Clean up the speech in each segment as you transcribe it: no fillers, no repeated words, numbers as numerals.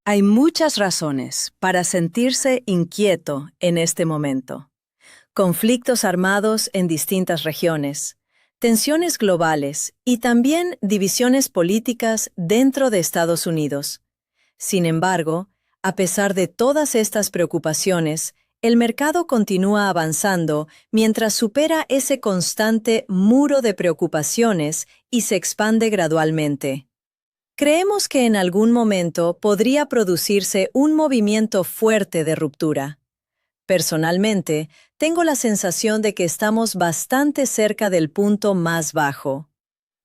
Hay muchas razones para sentirse inquieto en este momento. Conflictos armados en distintas regiones, tensiones globales y también divisiones políticas dentro de Estados Unidos. Sin embargo, a pesar de todas estas preocupaciones, el mercado continúa avanzando mientras supera ese constante muro de preocupaciones y se expande gradualmente. Creemos que en algún momento podría producirse un movimiento fuerte de ruptura. Personalmente, tengo la sensación de que estamos bastante cerca del punto más bajo.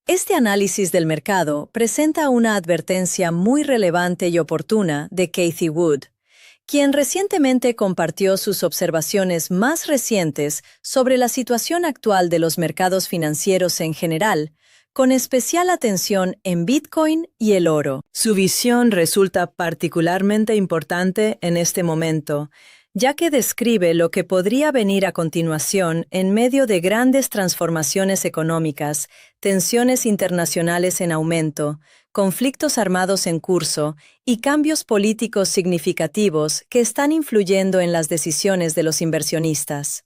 Este análisis del mercado presenta una advertencia muy relevante y oportuna de Cathie Wood, quien recientemente compartió sus observaciones más recientes sobre la situación actual de los mercados financieros en general, con especial atención en Bitcoin y el oro. Su visión resulta particularmente importante en este momento, ya que describe lo que podría venir a continuación en medio de grandes transformaciones económicas, tensiones internacionales en aumento, conflictos armados en curso y cambios políticos significativos que están influyendo en las decisiones de los inversionistas.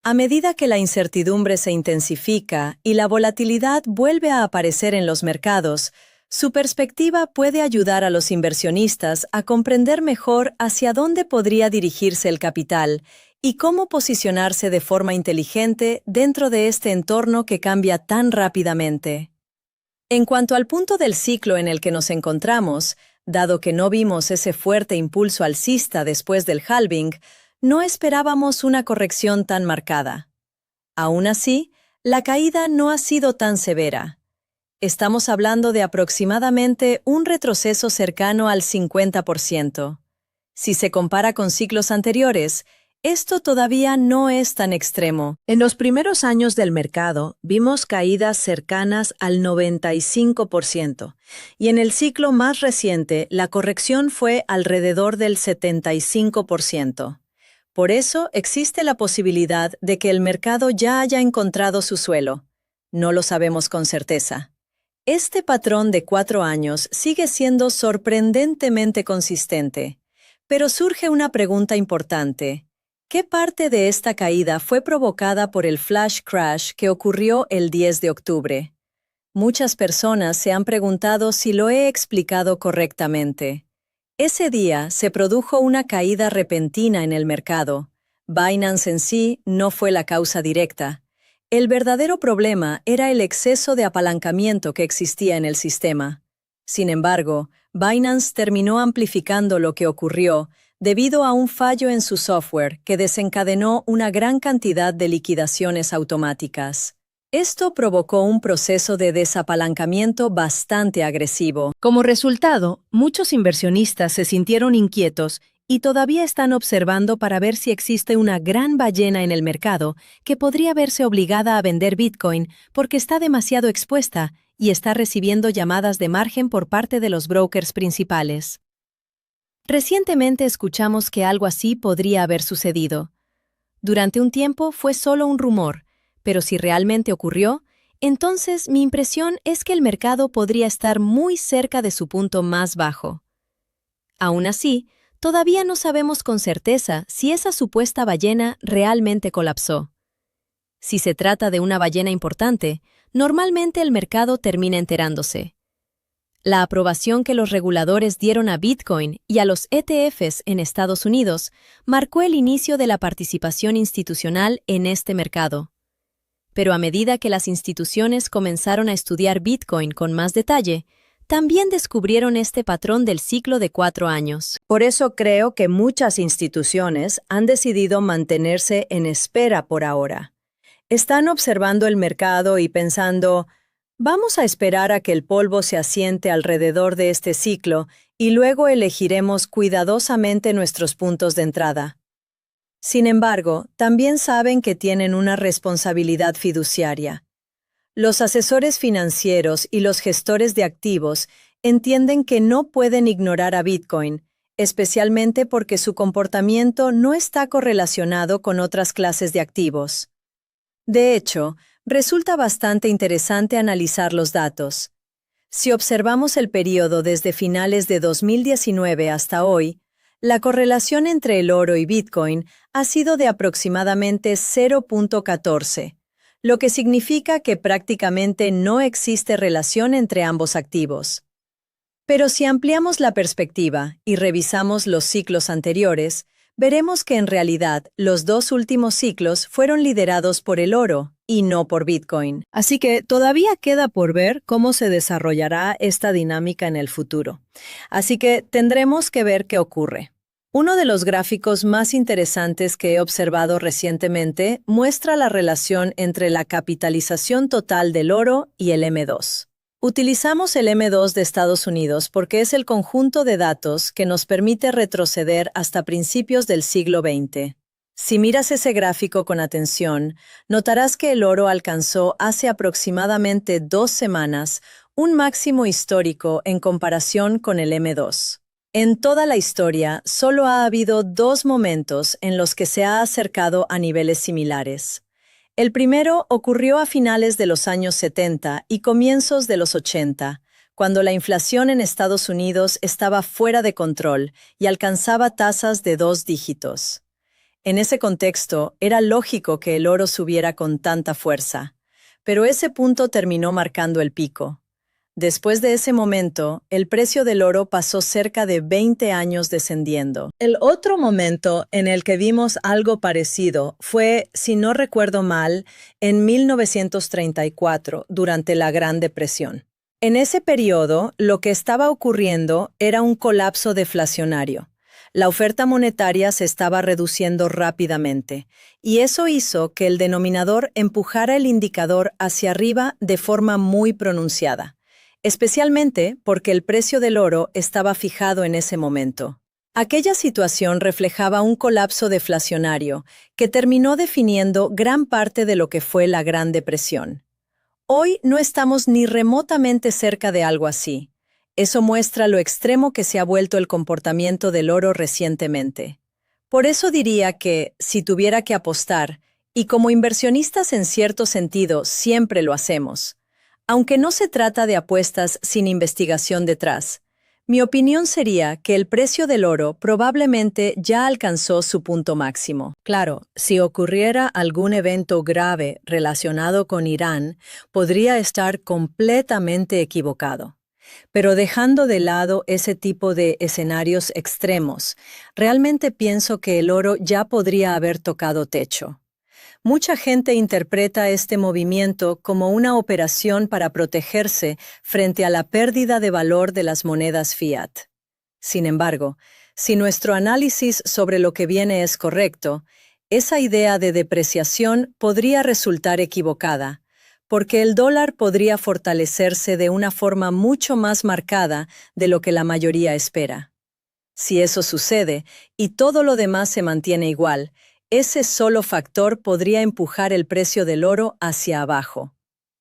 A medida que la incertidumbre se intensifica y la volatilidad vuelve a aparecer en los mercados, su perspectiva puede ayudar a los inversionistas a comprender mejor hacia dónde podría dirigirse el capital y cómo posicionarse de forma inteligente dentro de este entorno que cambia tan rápidamente. En cuanto al punto del ciclo en el que nos encontramos, dado que no vimos ese fuerte impulso alcista después del halving, no esperábamos una corrección tan marcada. Aún así, la caída no ha sido tan severa. Estamos hablando de aproximadamente un retroceso cercano al 50%. Si se compara con ciclos anteriores, esto todavía no es tan extremo. En los primeros años del mercado, vimos caídas cercanas al 95%, y en el ciclo más reciente, la corrección fue alrededor del 75%. Por eso existe la posibilidad de que el mercado ya haya encontrado su suelo. No lo sabemos con certeza. Este patrón de 4 años sigue siendo sorprendentemente consistente, pero surge una pregunta importante. ¿Qué parte de esta caída fue provocada por el flash crash que ocurrió el 10 de octubre? Muchas personas se han preguntado si lo he explicado correctamente. Ese día se produjo una caída repentina en el mercado. Binance en sí no fue la causa directa. El verdadero problema era el exceso de apalancamiento que existía en el sistema. Sin embargo, Binance terminó amplificando lo que ocurrió debido a un fallo en su software que desencadenó una gran cantidad de liquidaciones automáticas. Esto provocó un proceso de desapalancamiento bastante agresivo. Como resultado, muchos inversionistas se sintieron inquietos y todavía están observando para ver si existe una gran ballena en el mercado que podría verse obligada a vender Bitcoin porque está demasiado expuesta y está recibiendo llamadas de margen por parte de los brokers principales. Recientemente escuchamos que algo así podría haber sucedido. Durante un tiempo fue solo un rumor, pero si realmente ocurrió, entonces mi impresión es que el mercado podría estar muy cerca de su punto más bajo. Aún así, todavía no sabemos con certeza si esa supuesta ballena realmente colapsó. Si se trata de una ballena importante, normalmente el mercado termina enterándose. La aprobación que los reguladores dieron a Bitcoin y a los ETFs en Estados Unidos marcó el inicio de la participación institucional en este mercado. Pero a medida que las instituciones comenzaron a estudiar Bitcoin con más detalle, también descubrieron este patrón del ciclo de 4 años. Por eso creo que muchas instituciones han decidido mantenerse en espera por ahora. Están observando el mercado y pensando, vamos a esperar a que el polvo se asiente alrededor de este ciclo y luego elegiremos cuidadosamente nuestros puntos de entrada. Sin embargo, también saben que tienen una responsabilidad fiduciaria. Los asesores financieros y los gestores de activos entienden que no pueden ignorar a Bitcoin, especialmente porque su comportamiento no está correlacionado con otras clases de activos. De hecho, resulta bastante interesante analizar los datos. Si observamos el periodo desde finales de 2019 hasta hoy, la correlación entre el oro y Bitcoin ha sido de aproximadamente 0.14, lo que significa que prácticamente no existe relación entre ambos activos. Pero si ampliamos la perspectiva y revisamos los ciclos anteriores, veremos que en realidad los dos últimos ciclos fueron liderados por el oro y no por Bitcoin. Así que todavía queda por ver cómo se desarrollará esta dinámica en el futuro. Así que tendremos que ver qué ocurre. Uno de los gráficos más interesantes que he observado recientemente muestra la relación entre la capitalización total del oro y el M2. Utilizamos el M2 de Estados Unidos porque es el conjunto de datos que nos permite retroceder hasta principios del siglo XX. Si miras ese gráfico con atención, notarás que el oro alcanzó hace aproximadamente 2 semanas un máximo histórico en comparación con el M2. En toda la historia, solo ha habido 2 momentos en los que se ha acercado a niveles similares. El primero ocurrió a finales de los años 70 y comienzos de los 80, cuando la inflación en Estados Unidos estaba fuera de control y alcanzaba tasas de 2 dígitos. En ese contexto, era lógico que el oro subiera con tanta fuerza, pero ese punto terminó marcando el pico. Después de ese momento, el precio del oro pasó cerca de 20 años descendiendo. El otro momento en el que vimos algo parecido fue, si no recuerdo mal, en 1934, durante la Gran Depresión. En ese periodo, lo que estaba ocurriendo era un colapso deflacionario. La oferta monetaria se estaba reduciendo rápidamente, y eso hizo que el denominador empujara el indicador hacia arriba de forma muy pronunciada, especialmente porque el precio del oro estaba fijado en ese momento. Aquella situación reflejaba un colapso deflacionario que terminó definiendo gran parte de lo que fue la Gran Depresión. Hoy no estamos ni remotamente cerca de algo así. Eso muestra lo extremo que se ha vuelto el comportamiento del oro recientemente. Por eso diría que, si tuviera que apostar, y como inversionistas en cierto sentido siempre lo hacemos, aunque no se trata de apuestas sin investigación detrás, mi opinión sería que el precio del oro probablemente ya alcanzó su punto máximo. Claro, si ocurriera algún evento grave relacionado con Irán, podría estar completamente equivocado. Pero dejando de lado ese tipo de escenarios extremos, realmente pienso que el oro ya podría haber tocado techo. Mucha gente interpreta este movimiento como una operación para protegerse frente a la pérdida de valor de las monedas fiat. Sin embargo, si nuestro análisis sobre lo que viene es correcto, esa idea de depreciación podría resultar equivocada, porque el dólar podría fortalecerse de una forma mucho más marcada de lo que la mayoría espera. Si eso sucede y todo lo demás se mantiene igual, ese solo factor podría empujar el precio del oro hacia abajo.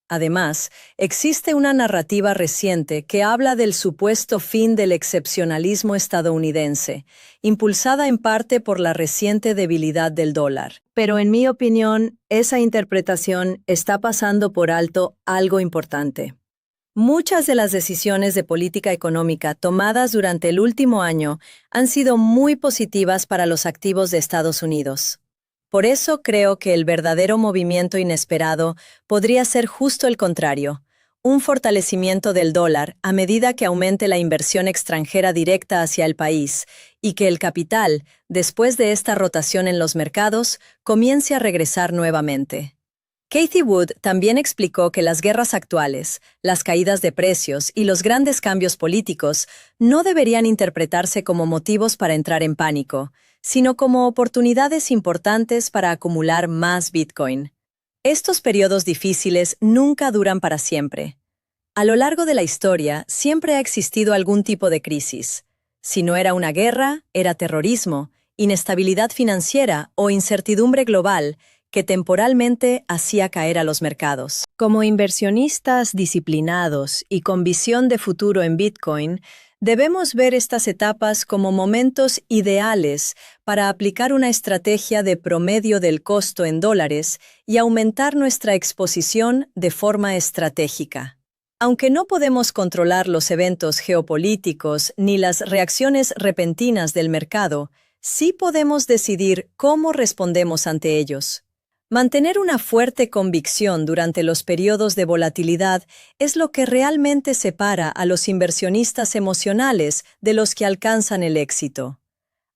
Además, existe una narrativa reciente que habla del supuesto fin del excepcionalismo estadounidense, impulsada en parte por la reciente debilidad del dólar. Pero en mi opinión, esa interpretación está pasando por alto algo importante. Muchas de las decisiones de política económica tomadas durante el último año han sido muy positivas para los activos de Estados Unidos. Por eso creo que el verdadero movimiento inesperado podría ser justo el contrario, un fortalecimiento del dólar a medida que aumente la inversión extranjera directa hacia el país y que el capital, después de esta rotación en los mercados, comience a regresar nuevamente. Cathie Wood también explicó que las guerras actuales, las caídas de precios y los grandes cambios políticos no deberían interpretarse como motivos para entrar en pánico, sino como oportunidades importantes para acumular más Bitcoin. Estos periodos difíciles nunca duran para siempre. A lo largo de la historia siempre ha existido algún tipo de crisis. Si no era una guerra, era terrorismo, inestabilidad financiera o incertidumbre global que temporalmente hacía caer a los mercados. Como inversionistas disciplinados y con visión de futuro en Bitcoin, debemos ver estas etapas como momentos ideales para aplicar una estrategia de promedio del costo en dólares y aumentar nuestra exposición de forma estratégica. Aunque no podemos controlar los eventos geopolíticos ni las reacciones repentinas del mercado, sí podemos decidir cómo respondemos ante ellos. Mantener una fuerte convicción durante los periodos de volatilidad es lo que realmente separa a los inversionistas emocionales de los que alcanzan el éxito.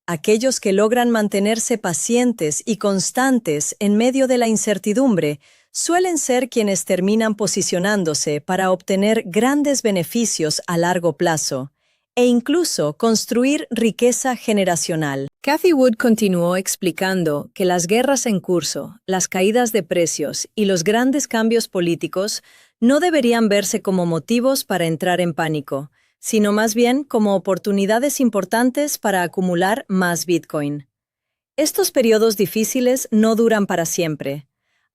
Aquellos que logran mantenerse pacientes y constantes en medio de la incertidumbre suelen ser quienes terminan posicionándose para obtener grandes beneficios a largo plazo e incluso construir riqueza generacional. Cathie Wood continuó explicando que las guerras en curso, las caídas de precios y los grandes cambios políticos no deberían verse como motivos para entrar en pánico, sino más bien como oportunidades importantes para acumular más Bitcoin. Estos periodos difíciles no duran para siempre.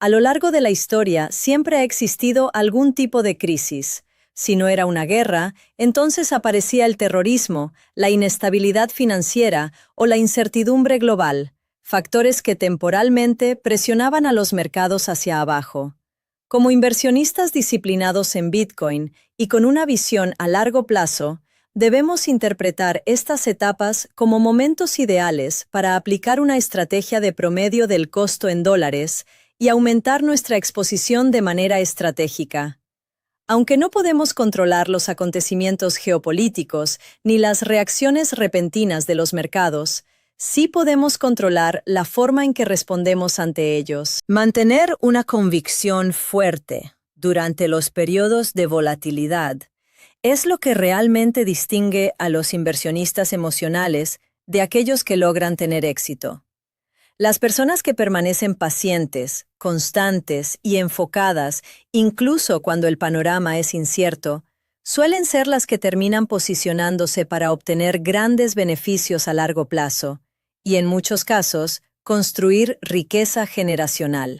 A lo largo de la historia siempre ha existido algún tipo de crisis. Si no era una guerra, entonces aparecía el terrorismo, la inestabilidad financiera o la incertidumbre global, factores que temporalmente presionaban a los mercados hacia abajo. Como inversionistas disciplinados en Bitcoin y con una visión a largo plazo, debemos interpretar estas etapas como momentos ideales para aplicar una estrategia de promedio del costo en dólares y aumentar nuestra exposición de manera estratégica. Aunque no podemos controlar los acontecimientos geopolíticos ni las reacciones repentinas de los mercados, sí podemos controlar la forma en que respondemos ante ellos. Mantener una convicción fuerte durante los periodos de volatilidad es lo que realmente distingue a los inversionistas emocionales de aquellos que logran tener éxito. Las personas que permanecen pacientes, constantes y enfocadas, incluso cuando el panorama es incierto, suelen ser las que terminan posicionándose para obtener grandes beneficios a largo plazo y, en muchos casos, construir riqueza generacional.